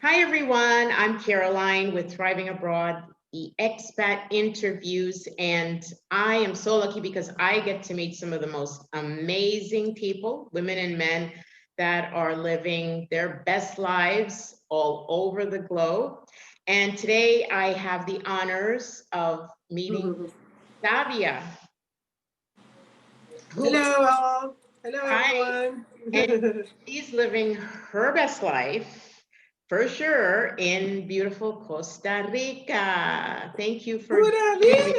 Hi, everyone. I'm Caroline with Thriving Abroad, the expat interviews. And I am so lucky because I get to meet some of the most amazing people, women and men, that are living their best lives all over the globe. And today I have the honors of meeting Davia, who, Hello all. Hello hi, everyone. and she's living her best life for sure in beautiful Costa Rica. Thank you for Pura joining me.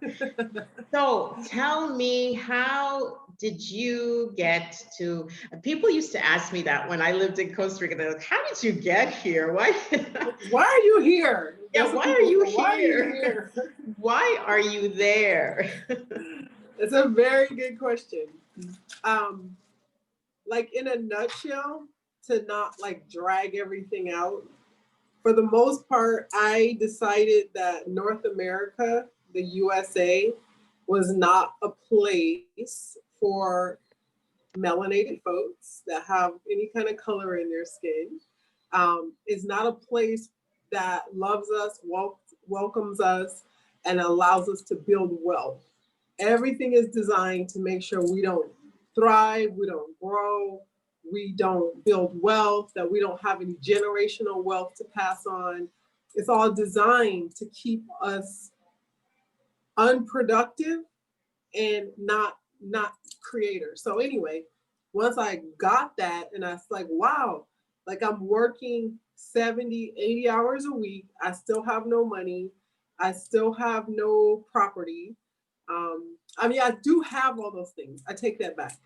vida. So tell me, how did you get to, people used to ask me that when I lived in Costa Rica, they're like, how did you get here? Why? Why are you here? Yeah, That's what why are people you say. Why are you here? here? Why are you there? It's a very good question. Um, like in a nutshell, to not like drag everything out. For the most part, I decided that North America, the USA, was not a place for melanated folks that have any kind of color in their skin. Is not a place that loves us, welcomes us, and allows us to build wealth. Everything is designed to make sure we don't thrive, we don't grow, we don't build wealth, that we don't have any generational wealth to pass on. It's all designed to keep us unproductive and not creators. So anyway, once I got that and I was like, wow, like I'm working 70, 80 hours a week. I still have no money. I still have no property. I mean, I do have all those things. I take that back.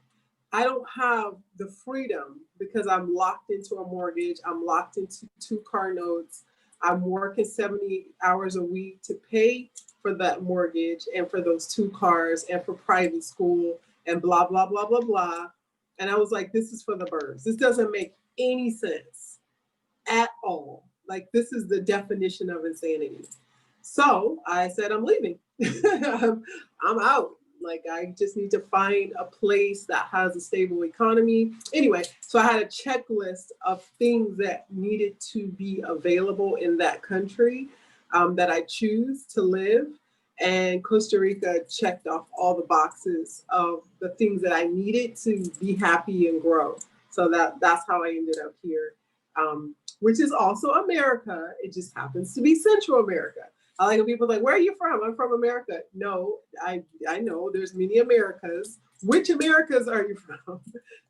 I don't have the freedom because I'm locked into a mortgage. I'm locked into two car notes. I'm working 70 hours a week to pay for that mortgage and for those two cars and for private school and blah, blah, blah, blah, blah. And I was like, this is for the birds. This doesn't make any sense at all. Like, this is the definition of insanity. So I said, I'm leaving. I'm out. Like, I just need to find a place that has a stable economy. Anyway, so I had a checklist of things that needed to be available in that country that I choose to live. And Costa Rica checked off all the boxes of the things that I needed to be happy and grow. So that's how I ended up here, which is also America. It just happens to be Central America. I like when people are like, where are you from? I'm from America. No, I know there's many Americas. Which Americas are you from?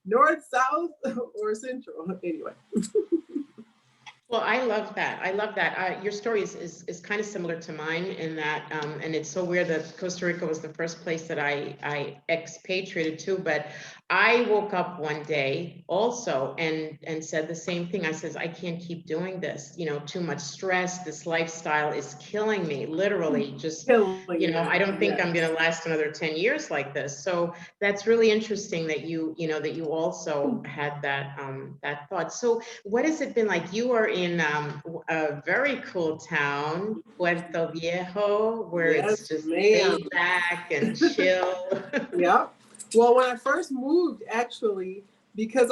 North, South, or Central? Anyway. Well, I love that. I love that. Your story is kind of similar to mine in that, and it's so weird that Costa Rica was the first place that I expatriated to. But I woke up one day also and said the same thing. I says, I can't keep doing this. You know, too much stress. This lifestyle is killing me, literally. Just, Killing you know, you. I don't think Yes. I'm going to last another 10 years like this. So that's really interesting that that you also had that thought. So what has it been like? You are in a very cool town, Puerto Viejo, where it's Yes, just ma'am. laid back and chill. Yeah. Well, when I first moved, actually, because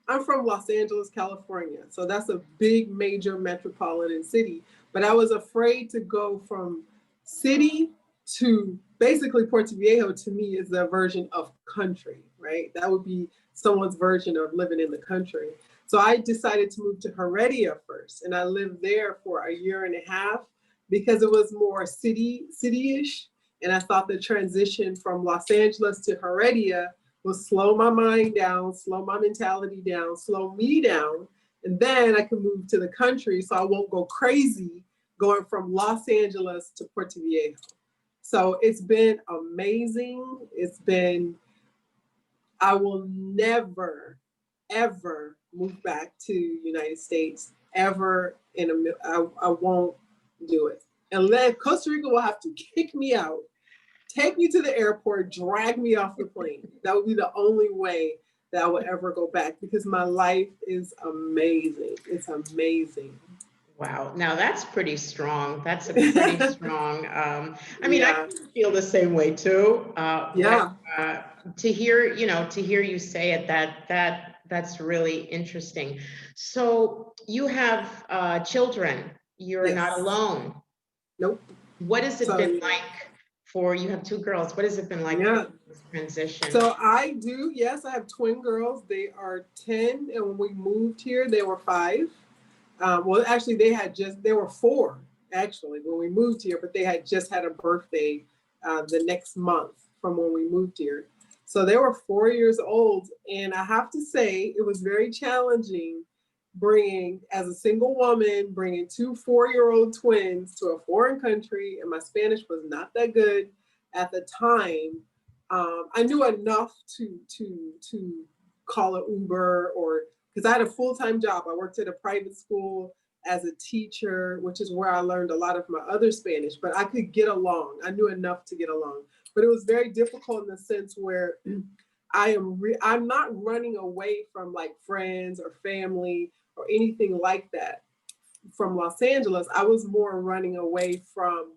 I'm from Los Angeles, California. So that's a big, major metropolitan city. But I was afraid to go from city to basically Puerto Viejo to me is the version of country, right? That would be someone's version of living in the country. So I decided to move to Heredia first. And I lived there for a year and a half because it was more city-ish, and I thought the transition from Los Angeles to Heredia will slow my mind down, slow my mentality down, slow me down. And then I can move to the country so I won't go crazy going from Los Angeles to Puerto Viejo. So it's been amazing. I will never, ever move back to United States ever I won't do it. Unless Costa Rica will have to kick me out, take me to the airport, drag me off the plane. That would be the only way that I would ever go back because my life is amazing. It's amazing. Wow. Now that's pretty strong. That's a pretty strong. I mean, I Yeah. feel the same way too. Yeah. To hear, to hear you say it, That's really interesting. So you have children. You're not Yes. alone. Nope. What has it So been yeah. like for, you have two girls, what has it been like Yeah. for this transition? So I do, yes, I have twin girls. They are 10, and when we moved here, they were 5. Well, actually, they were 4, actually, when we moved here, but they had just had a birthday the next month from when we moved here. So they were 4 years old, and I have to say, it was very challenging as a single woman, bringing 2 4-year-old twins to a foreign country, and my Spanish was not that good at the time. I knew enough to call an Uber, or because I had a full-time job. I worked at a private school as a teacher, which is where I learned a lot of my other Spanish, but I could get along. I knew enough to get along, but it was very difficult in the sense where I'm not running away from like friends or family or anything like that from Los Angeles. I was more running away from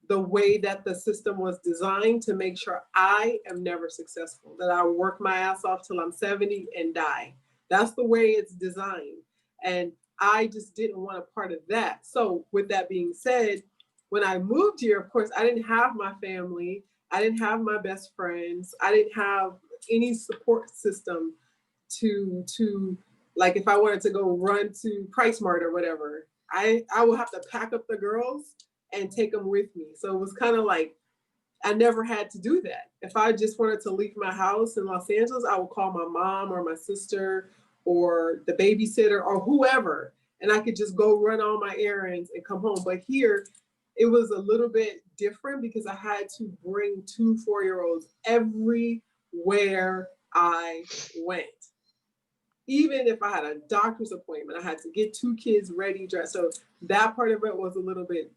the way that the system was designed to make sure I am never successful, that I work my ass off till I'm 70 and die. That's the way it's designed. And I just didn't want a part of that. So with that being said, when I moved here, of course, I didn't have my family. I didn't have my best friends. I didn't have any support system to like, if I wanted to go run to PriceSmart or whatever, I would have to pack up the girls and take them with me. So it was kind of like, I never had to do that. If I just wanted to leave my house in Los Angeles, I would call my mom or my sister or the babysitter or whoever, and I could just go run all my errands and come home. But here, it was a little bit different because I had to bring 2 4-year-olds everywhere I went. Even if I had a doctor's appointment, I had to get 2 kids ready, dressed. So that part of it was a little bit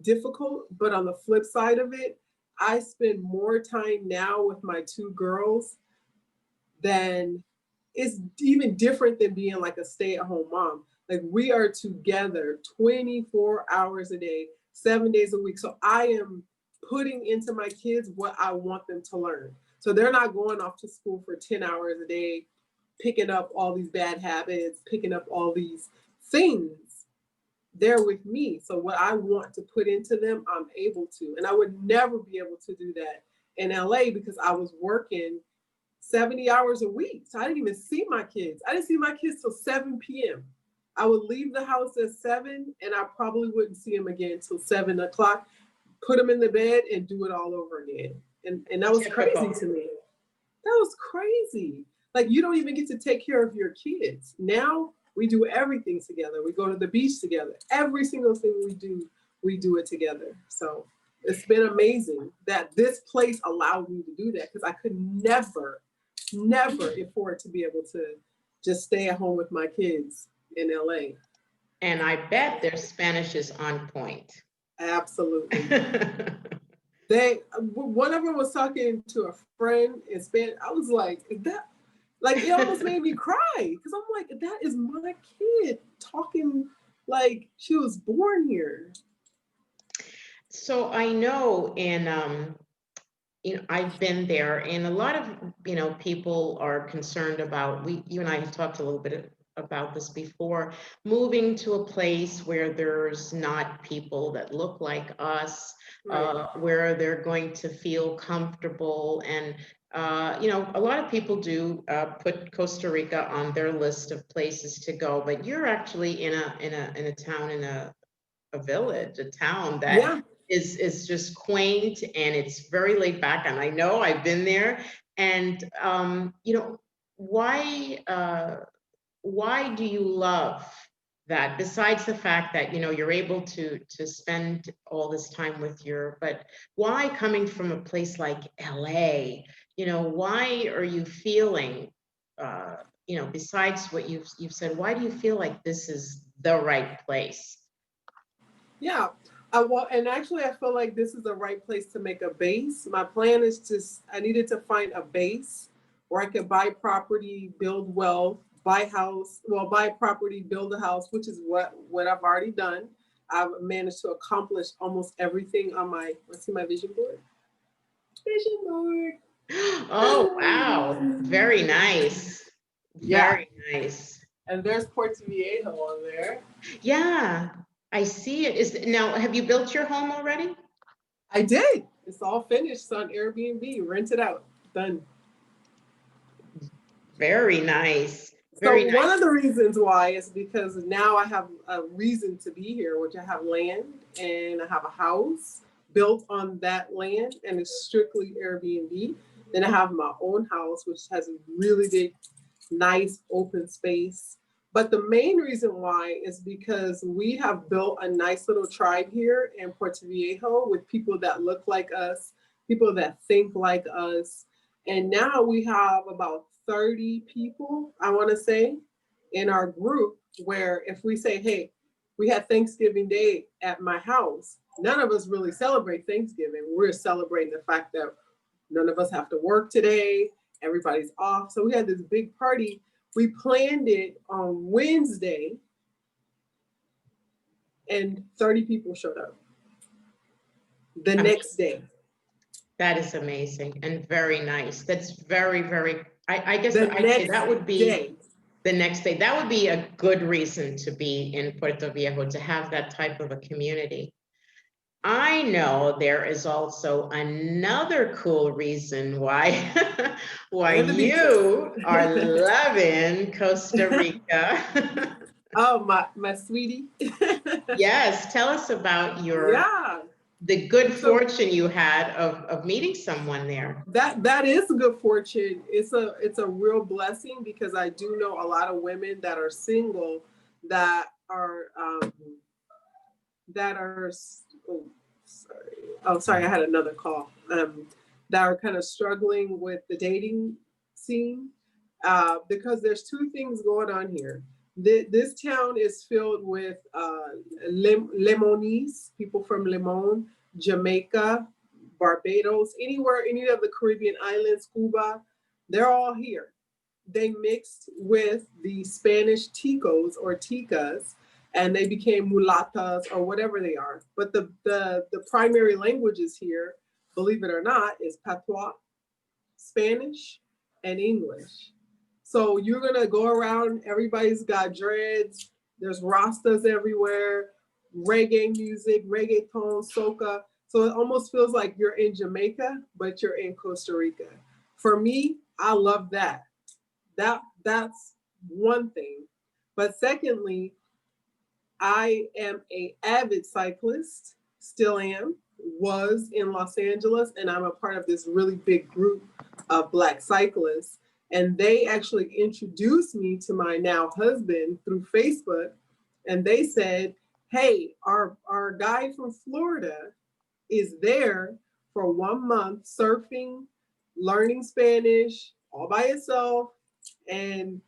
difficult. But on the flip side of it, I spend more time now with my 2 girls than, it's even different than being like a stay-at-home mom. Like, we are together 24 hours a day, 7 days a week. So I am putting into my kids what I want them to learn. So they're not going off to school for 10 hours a day, picking up all these bad habits, picking up all these things. They're with me. So what I want to put into them, I'm able to. And I would never be able to do that in LA because I was working 70 hours a week. So I didn't even see my kids. I didn't see my kids till 7 p.m. I would leave the house at 7 and I probably wouldn't see them again till 7 o'clock, put them in the bed and do it all over again. And that was crazy to me. That was crazy. Like, you don't even get to take care of your kids. Now we do everything together. We go to the beach together. Every single thing we do it together. So it's been amazing that this place allowed me to do that because I could never afford to be able to just stay at home with my kids in LA. And I bet their Spanish is on point. Absolutely. One of them was talking to a friend in Spanish. I was like, is that, like, it almost made me cry because I'm like, that is my kid talking like she was born here. So I know I've been there, and a lot of, people are concerned about, you and I have talked a little bit about this before, moving to a place where there's not people that look like us, Right. where they're going to feel comfortable. And, a lot of people do put Costa Rica on their list of places to go, but you're actually in a town, in a village, a town that Yeah. is just quaint and it's very laid back. And I know I've been there. And why do you love that? Besides the fact that you're able to spend all this time with but why, coming from a place like LA, why are you feeling, besides what you've said, why do you feel like this is the right place? Yeah. Well, and actually, I feel like this is the right place to make a base. My plan is I needed to find a base where I could buy property, build wealth, buy property, build a house, which is what I've already done. I've managed to accomplish almost everything on let's see my vision board. Vision board. Oh, wow. Very nice. Yeah. Very nice. And there's Puerto Viejo on there. Yeah, I see it. Now, have you built your home already? I did. It's all finished. It's on Airbnb. Rent it out. Done. Very nice. So Very one nice. of the reasons why is because now I have a reason to be here, which I have land and I have a house built on that land and it's strictly Airbnb. Then I have my own house, which has a really big, nice open space. But the main reason why is because we have built a nice little tribe here in Puerto Viejo with people that look like us, people that think like us. And now we have about 30 people, I want to say, in our group where if we say, hey, we had Thanksgiving Day at my house, none of us really celebrate Thanksgiving. We're celebrating the fact that none of us have to work today. Everybody's off. So we had this big party. We planned it on Wednesday and 30 people showed up the next day. That is amazing and very nice. That's very, very, I guess The I'd say next that would be day. the next day. That would be a good reason to be in Puerto Viejo, to have that type of a community. I know there is also another cool reason why why you are loving Costa Rica. Oh, my sweetie. Yes, tell us about your the good fortune you had of meeting someone there. That is a good fortune. It's a real blessing because I do know a lot of women that are single that are sorry, I had another call, that are kind of struggling with the dating scene, because there's two things going on here. This town is filled with Lemonese, people from Limon, Jamaica, Barbados, anywhere, any of the Caribbean islands, Cuba, they're all here. They mixed with the Spanish ticos or ticas, and they became mulatas or whatever they are. But the primary languages here, believe it or not, is Patois, Spanish, and English. So you're gonna go around, everybody's got dreads, there's rastas everywhere, reggae music, reggaeton, soca. So it almost feels like you're in Jamaica, but you're in Costa Rica. For me, I love that. That's one thing. But secondly, I am an avid cyclist, still am, was in Los Angeles, and I'm a part of this really big group of Black cyclists. And they actually introduced me to my now husband through Facebook. And they said, hey, our guy from Florida is there for 1 month surfing, learning Spanish all by himself. And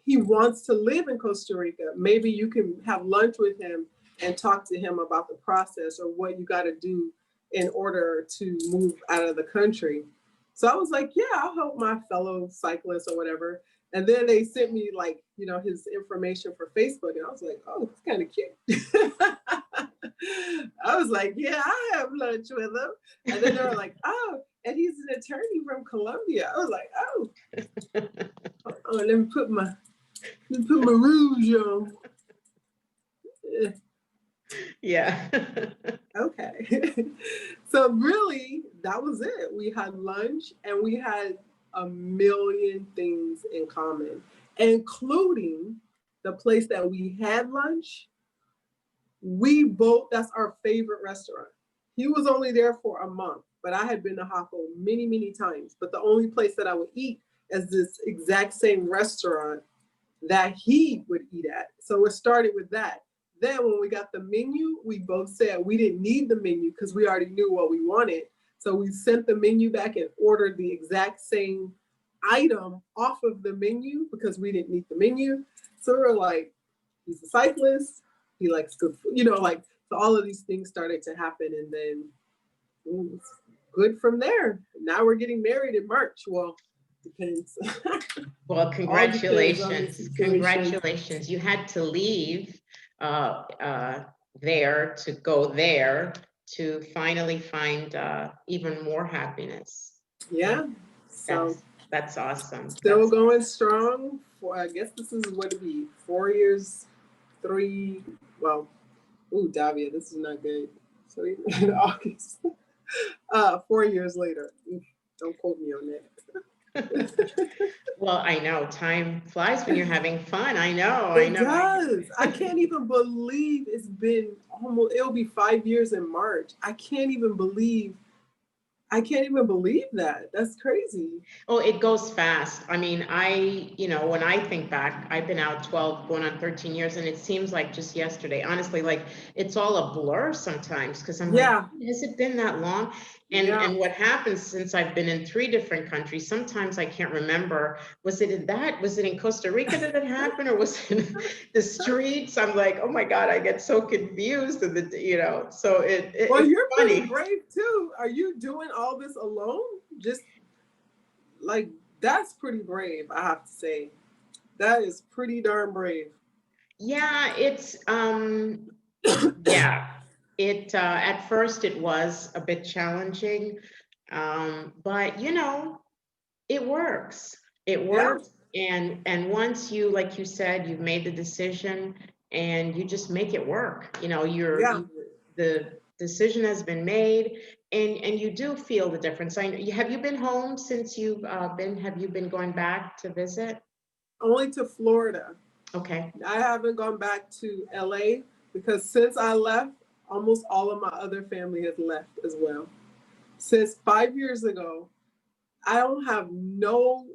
he wants to live in Costa Rica. Maybe you can have lunch with him and talk to him about the process or what you got to do in order to move out of the country. So I was like, yeah, I'll help my fellow cyclists or whatever. And then they sent me like, his information for Facebook. And I was like, oh, it's kind of cute. I was like, yeah, I have lunch with him. And then they were like, oh, and he's an attorney from Colombia. I was like, oh, let me put my rouge on. Yeah. Okay. So really, that was it. We had lunch and we had a million things in common, including the place that we had lunch. We both, that's our favorite restaurant. He was only there for a month, but I had been to Hako many, many times. But the only place that I would eat is this exact same restaurant that he would eat at. So it started with that. Then when we got the menu, we both said we didn't need the menu because we already knew what we wanted. So we sent the menu back and ordered the exact same item off of the menu because we didn't need the menu. So we were like, he's a cyclist, he likes good food, so all of these things started to happen, and then it was good from there. Now we're getting married in March. Well, depends. Well, congratulations. Congratulations. You had to leave there to go there to finally find even more happiness. Yeah. So That's awesome. Still That's, going strong. For I guess this is what it be 4 years, three. Well, ooh, Davia, this is not good. So in August, 4 years later. Don't quote me on that. well, I know time flies when you're having fun. I know, I It know. does. I can't even believe it's been almost. It'll be 5 years in March. I can't even believe that. That's crazy. Oh, it goes fast. I mean, when I think back, I've been out 12, going on 13 years, and it seems like just yesterday. Honestly, like it's all a blur sometimes because I'm like, Yeah. has it been that long? And what happens since I've been in 3 different countries, sometimes I can't remember. Was it in Costa Rica that it happened, or was it in the streets? I'm like, oh my God, I get so confused. So Well, it's you're funny. pretty brave too. Are you doing all this alone? Just like that's pretty brave, I have to say. That is pretty darn brave. Yeah, yeah, at first it was a bit challenging, but it works. It Yeah. works, and once you, like you said, you've made the decision, and you just make it work. Yeah. The decision has been made, and you do feel the difference. Have you been home since have you been going back to visit? Only to Florida. Okay. I haven't gone back to LA because since I left, almost all of my other family has left as well. Since 5 years ago, I don't have no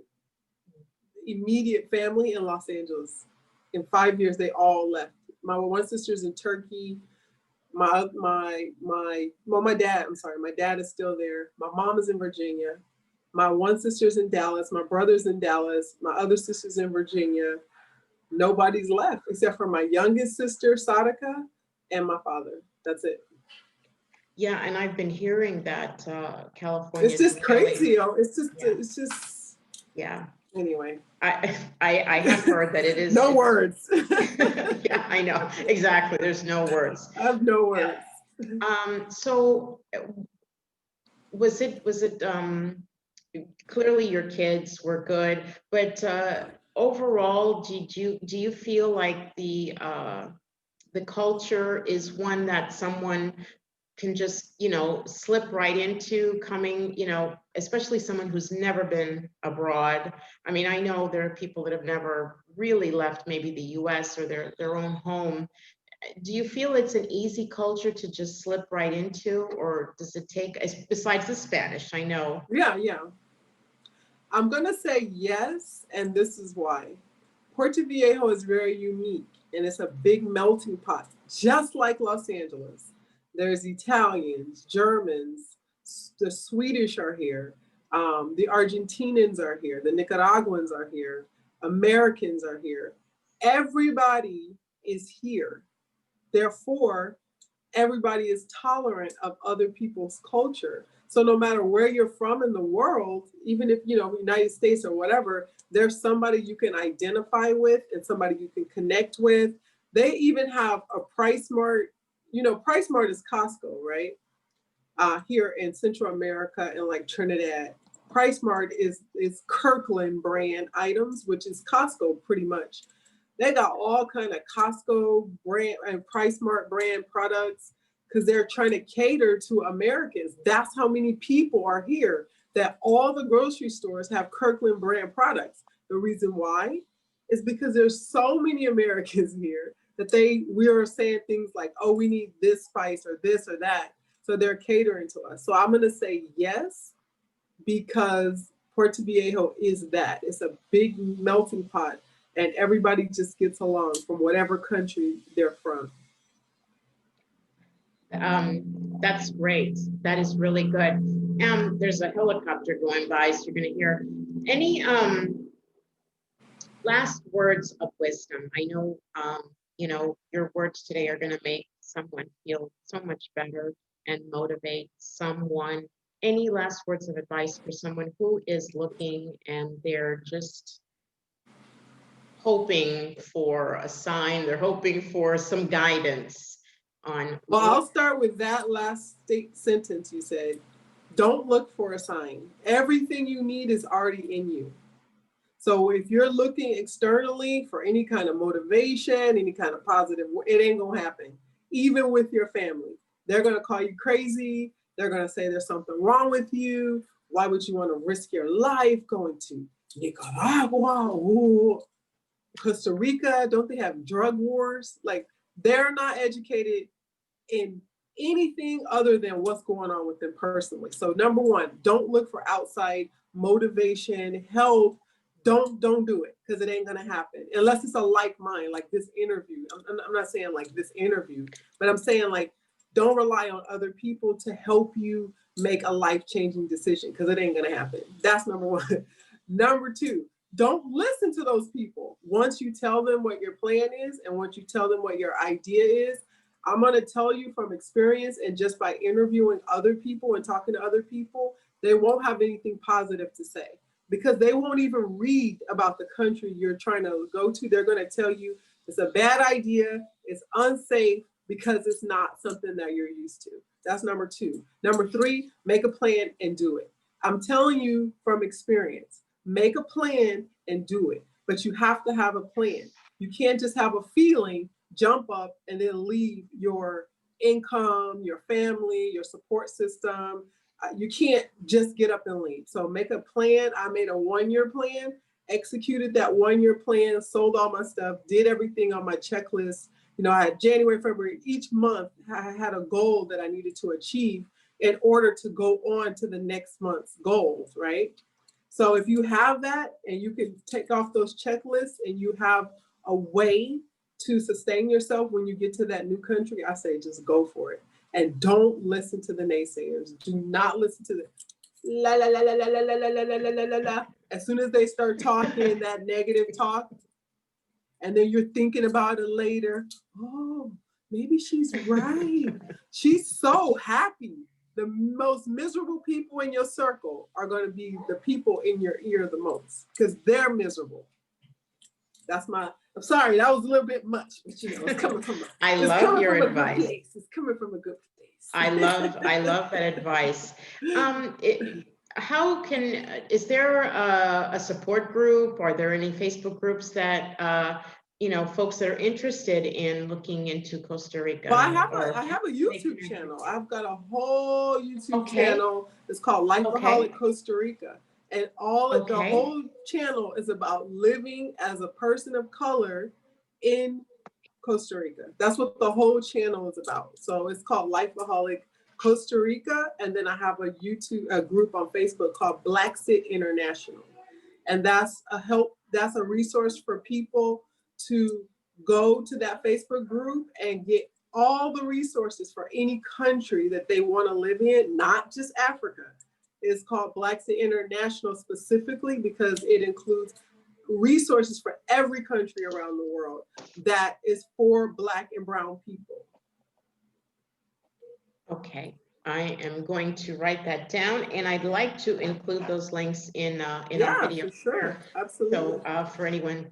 immediate family in Los Angeles. In 5 years, they all left. My one sister's in Turkey. My dad. I'm sorry, my dad is still there. My mom is in Virginia. My one sister's in Dallas. My brother's in Dallas. My other sister's in Virginia. Nobody's left except for my youngest sister, Sadaka, and my father. That's it. Yeah, and I've been hearing that California It's is just becoming, crazy. It's just, yeah, yeah. anyway. I have heard that it is. No words. Yeah, I know exactly. There's no words. I have no words. So was it clearly your kids were good, but overall, do you feel like the culture is one that someone can just, slip right into coming, especially someone who's never been abroad? I mean, I know there are people that have never really left maybe the US or their own home. Do you feel it's an easy culture to just slip right into, or does it take, besides the Spanish, I know? Yeah, yeah. I'm going to say yes, and this is why. Puerto Viejo is very unique, and it's a big melting pot, just like Los Angeles. There's Italians, Germans, the Swedish are here, the Argentinians are here, the Nicaraguans are here, Americans are here. Everybody is here. Therefore, everybody is tolerant of other people's culture. So no matter where you're from in the world, even if United States or whatever, there's somebody you can identify with and somebody you can connect with. They even have a Price Mart. Price Mart is Costco, right? Here in Central America and like Trinidad. Price Mart is Kirkland brand items, which is Costco pretty much. They got all kind of Costco brand and Price Mart brand products because they're trying to cater to Americans. That's how many people are here, that all the grocery stores have Kirkland brand products. The reason why is because there's so many Americans here that we are saying things like, oh, we need this spice or this or that. So they're catering to us. So I'm going to say yes, because Puerto Viejo is that. It's a big melting pot, and everybody just gets along from whatever country they're from. That's great. That is really good. There's a helicopter going by, so you're going to hear any last words of wisdom. I know, your words today are going to make someone feel so much better and motivate someone. Any last words of advice for someone who is looking and they're just hoping for a sign, they're hoping for some guidance on Well, I'll start with that last sentence you said. Don't look for a sign. Everything you need is already in you. So if you're looking externally for any kind of motivation, any kind of positive, it ain't gonna happen. Even with your family, they're gonna call you crazy. They're gonna say there's something wrong with you. Why would you want to risk your life going to Nicaragua, Costa Rica? Don't they have drug wars? Like, they're not educated in anything other than what's going on with them personally. So number one, don't look for outside motivation, help. Don't do it, because it ain't gonna happen unless it's a like mind, like this interview. I'm not saying like this interview, but I'm saying like don't rely on other people to help you make a life-changing decision, because it ain't gonna happen. That's number one. Number two, don't listen to those people. Once you tell them what your plan is and once you tell them what your idea is, I'm going to tell you from experience, and just by interviewing other people and talking to other people, they won't have anything positive to say, because they won't even read about the country you're trying to go to. They're going to tell you it's a bad idea, it's unsafe, because it's not something that you're used to. That's number two. Number three, make a plan and do it. I'm telling you from experience, make a plan and do it, but you have to have a plan. You can't just have a feeling, jump up, and then leave your income, your family, your support system. You can't just get up and leave. So make a plan. I made a 1-year plan, executed that 1-year plan, sold all my stuff, did everything on my checklist. You know, I had January, February, each month I had a goal that I needed to achieve in order to go on to the next month's goals, right? So if you have that and you can take off those checklists and you have a way to sustain yourself when you get to that new country, I say just go for it. And don't listen to the naysayers. Do not listen to the la la la la la la la la la la la la. As soon as they start talking that negative talk, and then you're thinking about it later, oh, maybe she's right. She's so happy. The most miserable people in your circle are going to be the people in your ear the most, because they're miserable. That's my, I'm sorry, that was a little bit much, but you know, it's coming from I love your advice. It's coming from a good place. I love that advice. How can, is there a support group? Are there any Facebook groups that, you know, folks that are interested in looking into Costa Rica? Well, I have a YouTube channel. I've got a whole YouTube channel. It's called Lifeaholic Costa Rica. And the whole channel is about living as a person of color in Costa Rica. That's what the whole channel is about. So it's called Lifeaholic Costa Rica. And then I have a group on Facebook called Black Sit International. And that's a resource for people to go to that Facebook group and get all the resources for any country that they want to live in, not just Africa. It's called Black Sit International specifically because it includes resources for every country around the world that is for Black and brown people. Okay, I am going to write that down, and I'd like to include those links in our video. For sure, absolutely. So for anyone,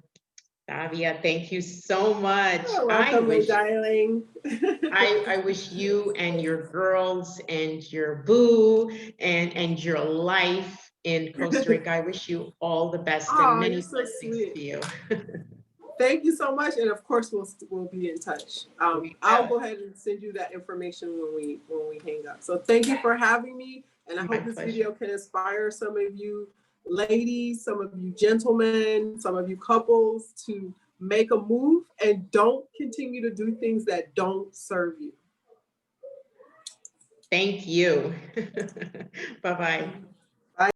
Davia, thank you so much. You're welcome, my darling. I wish you and your girls and your boo and your life in Costa Rica, I wish you all the best and many blessings to you. Thank you so much, and of course we'll be in touch. I'll go ahead and send you that information when we hang up. So thank you for having me, and I hope this video can inspire some of you ladies, some of you gentlemen, some of you couples to make a move and don't continue to do things that don't serve you. Thank you. Bye-bye.